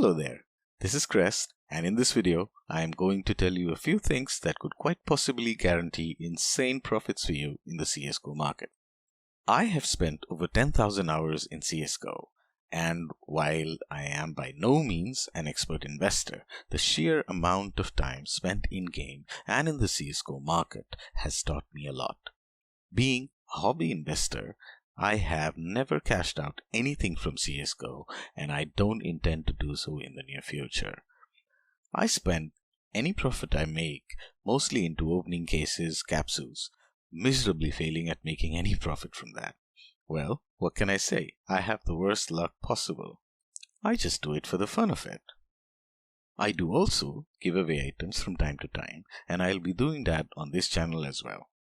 Hello there, this is Crest, and in this video I am going to tell you a few things that could quite possibly guarantee insane profits for you in the CSGO market. I have spent over 10,000 hours in CSGO, and while I am by no means an expert investor, the sheer amount of time spent in-game and in the CSGO market has taught me a lot. Being a hobby investor, I have never cashed out anything from CSGO, and I don't intend to do so in the near future. I spend any profit I make mostly into opening cases, capsules, miserably failing at making any profit from that. Well, what can I say? I have the worst luck possible. I just do it for the fun of it. I do also give away items from time to time, and I'll be doing that on this channel as well.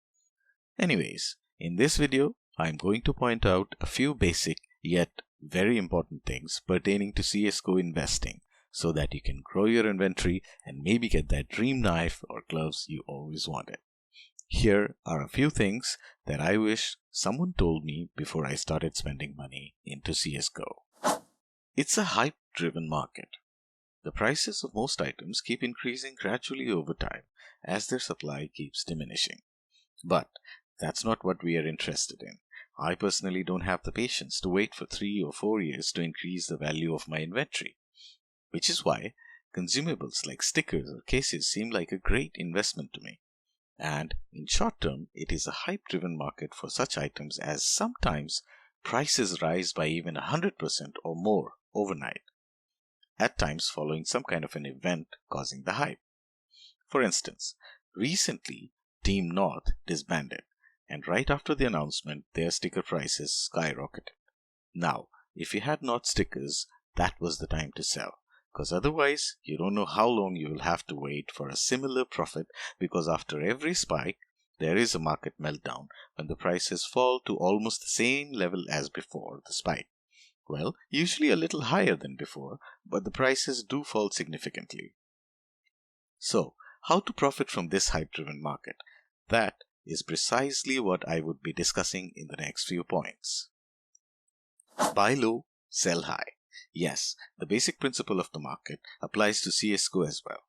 Anyways, in this video, I'm going to point out a few basic yet very important things pertaining to CSGO investing so that you can grow your inventory and maybe get that dream knife or gloves you always wanted. Here are a few things that I wish someone told me before I started spending money into CSGO. It's a hype-driven market. The prices of most items keep increasing gradually over time as their supply keeps diminishing. But that's not what we are interested in. I personally don't have the patience to wait for 3 or 4 years to increase the value of my inventory, which is why consumables like stickers or cases seem like a great investment to me. And in short term, it is a hype-driven market for such items as sometimes prices rise by even 100% or more overnight, at times following some kind of an event causing the hype. For instance, recently Team North disbanded, and right after the announcement, their sticker prices skyrocketed. Now, if you had North stickers, that was the time to sell, because otherwise you don't know how long you will have to wait for a similar profit, because after every spike, there is a market meltdown when the prices fall to almost the same level as before the spike. Well, usually a little higher than before, but the prices do fall significantly. So, how to profit from this hype-driven market? That is precisely what I would be discussing in the next few points. Buy low, sell high. Yes, the basic principle of the market applies to CSGO as well.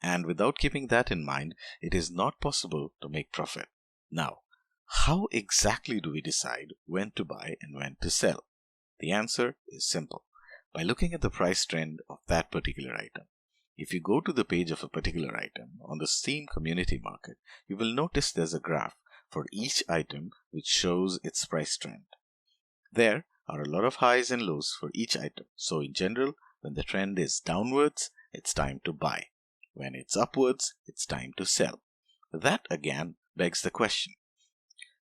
And without keeping that in mind, it is not possible to make profit. Now, how exactly do we decide when to buy and when to sell? The answer is simple. By looking at the price trend of that particular item. If you go to the page of a particular item on the Steam community market, you will notice there's a graph for each item which shows its price trend. There are a lot of highs and lows for each item. So in general, when the trend is downwards, it's time to buy. When it's upwards, it's time to sell. That again begs the question.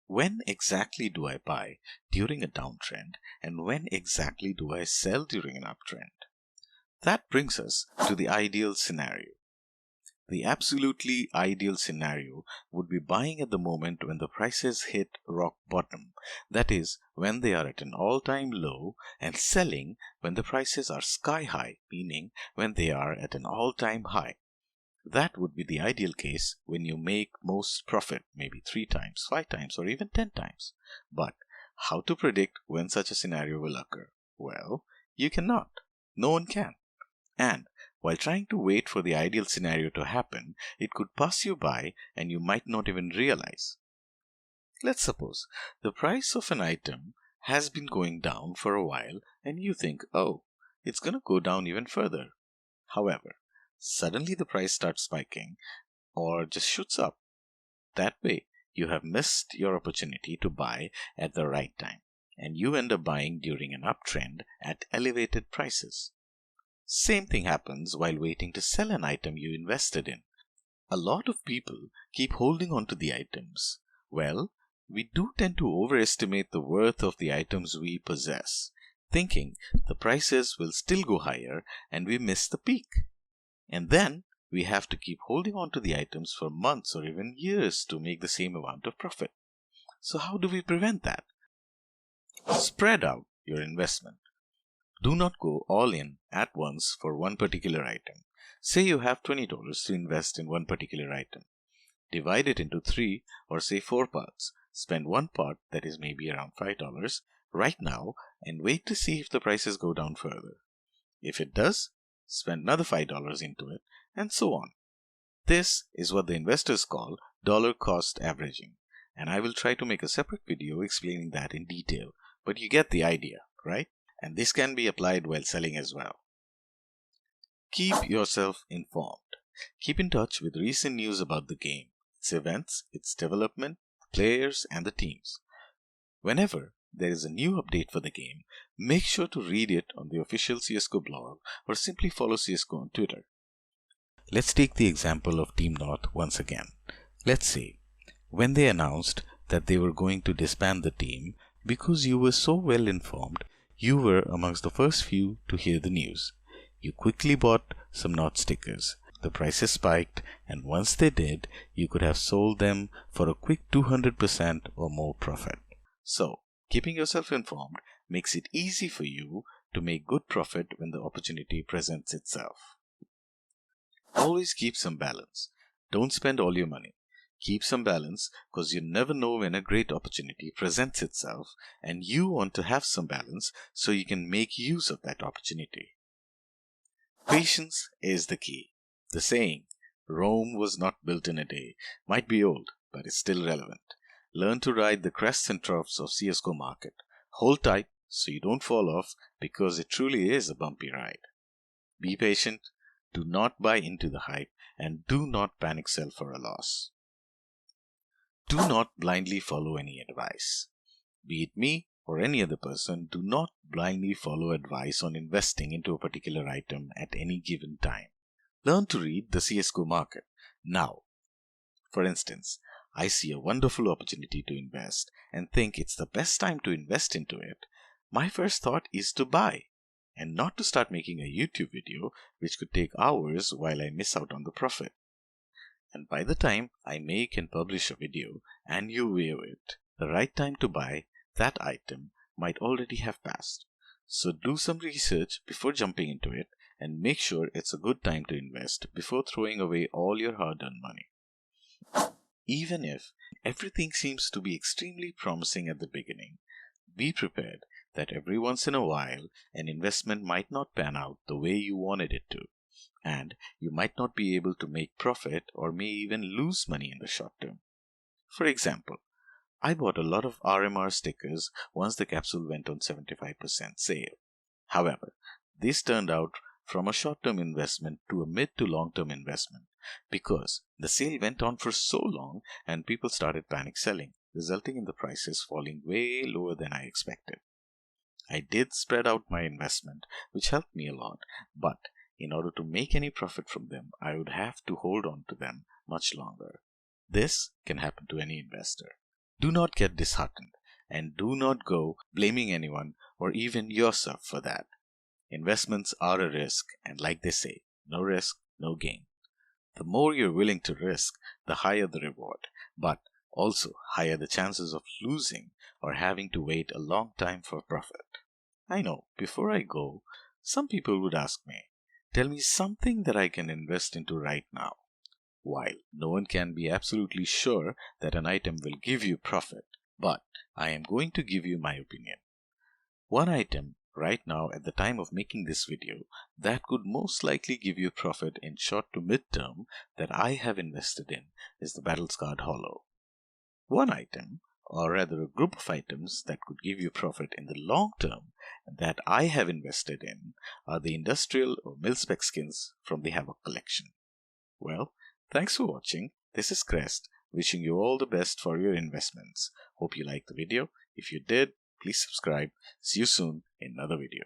When exactly do I buy during a downtrend, and when exactly do I sell during an uptrend? That brings us to the ideal scenario. The absolutely ideal scenario would be buying at the moment when the prices hit rock bottom, that is, when they are at an all-time low, and selling when the prices are sky high, meaning when they are at an all-time high. That would be the ideal case when you make most profit, maybe 3 times, 5 times, or even 10 times. But how to predict when such a scenario will occur? Well, you cannot. No one can. And while trying to wait for the ideal scenario to happen, it could pass you by and you might not even realize. Let's suppose the price of an item has been going down for a while and you think, oh, it's going to go down even further. However, suddenly the price starts spiking or just shoots up. That way, you have missed your opportunity to buy at the right time, and you end up buying during an uptrend at elevated prices. Same thing happens while waiting to sell an item you invested in. A lot of people keep holding on to the items. Well, we do tend to overestimate the worth of the items we possess, thinking the prices will still go higher and we miss the peak. And then we have to keep holding on to the items for months or even years to make the same amount of profit. So how do we prevent that? Spread out your investment. Do not go all in at once for one particular item. Say you have $20 to invest in one particular item. Divide it into 3 or say 4 parts. Spend one part, that is maybe around $5, right now and wait to see if the prices go down further. If it does, spend another $5 into it, and so on. This is what the investors call dollar cost averaging, and I will try to make a separate video explaining that in detail, but you get the idea, right? And this can be applied while selling as well. Keep yourself informed. Keep in touch with recent news about the game, its events, its development, players, and the teams. Whenever there is a new update for the game, make sure to read it on the official CSGO blog or simply follow CSGO on Twitter. Let's take the example of Team North once again. Let's say, when they announced that they were going to disband the team, because you were so well informed, you were amongst the first few to hear the news. You quickly bought some North stickers. The prices spiked, and once they did, you could have sold them for a quick 200% or more profit. So, keeping yourself informed makes it easy for you to make good profit when the opportunity presents itself. Always keep some balance. Don't spend all your money. Keep some balance because you never know when a great opportunity presents itself, and you want to have some balance so you can make use of that opportunity. Patience is the key. The saying, Rome was not built in a day, might be old, but it's still relevant. Learn to ride the crests and troughs of CSGO market. Hold tight so you don't fall off, because it truly is a bumpy ride. Be patient. Do not buy into the hype, and do not panic sell for a loss. Do not blindly follow any advice. Be it me or any other person, do not blindly follow advice on investing into a particular item at any given time. Learn to read the CSGO market. Now, for instance, I see a wonderful opportunity to invest and think it's the best time to invest into it. My first thought is to buy, and not to start making a YouTube video which could take hours while I miss out on the profit. And by the time I make and publish a video and you view it, the right time to buy that item might already have passed. So do some research before jumping into it and make sure it's a good time to invest before throwing away all your hard-earned money. Even if everything seems to be extremely promising at the beginning, be prepared that every once in a while an investment might not pan out the way you wanted it to, and you might not be able to make profit or may even lose money in the short term. For example, I bought a lot of RMR stickers once the capsule went on 75% sale. However, this turned out from a short-term investment to a mid to long-term investment because the sale went on for so long and people started panic selling, resulting in the prices falling way lower than I expected. I did spread out my investment, which helped me a lot, but in order to make any profit from them, I would have to hold on to them much longer. This can happen to any investor. Do not get disheartened, and do not go blaming anyone or even yourself for that. Investments are a risk, and like they say, no risk, no gain. The more you're willing to risk, the higher the reward, but also higher the chances of losing or having to wait a long time for profit. I know, before I go, some people would ask me, tell me something that I can invest into right now. While no one can be absolutely sure that an item will give you profit, but I am going to give you my opinion. One item right now at the time of making this video that could most likely give you profit in short to mid-term that I have invested in is the Battle-Scarred Hollow. One item, or rather a group of items that could give you profit in the long term that I have invested in are the industrial or mil-spec skins from the Havoc collection. Well, thanks for watching. This is Crest, wishing you all the best for your investments. Hope you liked the video. If you did, please subscribe. See you soon in another video.